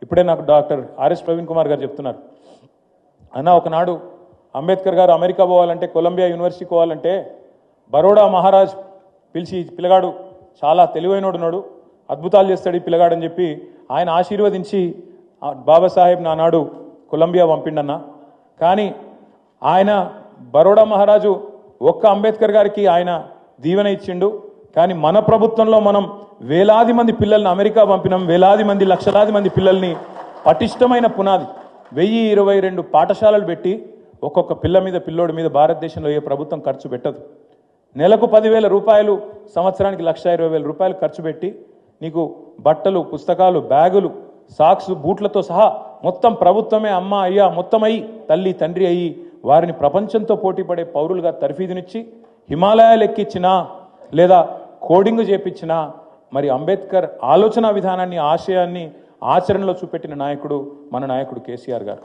ఇప్పుడే నాకు doctor RS Praveen Kumar గారు చెప్తున్నారు, అన్న ఒకనాడు అంబేద్కర్ గారు అమెరికా పోవాలంటే, కొలంబియా యూనివర్సిటీ పోవాలంటే బరోడా మహారాజ్ పిలిచి, పిల్లగాడు చాలా తెలివైనడున్నాడు, అద్భుతాలు చేస్తాడు ఈ పిల్లగాడని చెప్పి ఆయన ఆశీర్వదించి బాబాసాహెబ్ నానాడు కొలంబియా పంపిండన్న. కానీ ఆయన బరోడా మహారాజు ఒక్క అంబేద్కర్ గారికి ఆయన దీవెన ఇచ్చిండు. కానీ మన ప్రభుత్వంలో మనం వేలాది మంది పిల్లల్ని అమెరికా పంపినాం, వేలాది మంది లక్షలాది మంది పిల్లల్ని పటిష్టమైన పునాది 1022 పాఠశాలలు పెట్టి ఒక్కొక్క పిల్ల మీద పిల్లోడి మీద భారతదేశంలో ఏ ప్రభుత్వం ఖర్చు పెట్టదు. నెలకు 10,000 రూపాయలు, సంవత్సరానికి 1,20,000 రూపాయలు ఖర్చు పెట్టి నీకు బట్టలు, పుస్తకాలు, బ్యాగులు, సాక్స్, బూట్లతో సహా మొత్తం ప్రభుత్వమే అమ్మ అయ్యా మొత్తం అయ్యి తల్లి తండ్రి అయ్యి వారిని ప్రపంచంతో పోటీపడే పౌరులుగా తర్ఫీదునిచ్చి హిమాలయాలు ఎక్కించినా లేదా కోడింగ్ చేపించినా మరి అంబేద్కర్ ఆలోచన విధానాన్ని, ఆశయాన్ని ఆచరణలో చూపెట్టిన నాయకుడు మన నాయకుడు కేసీఆర్ గారు.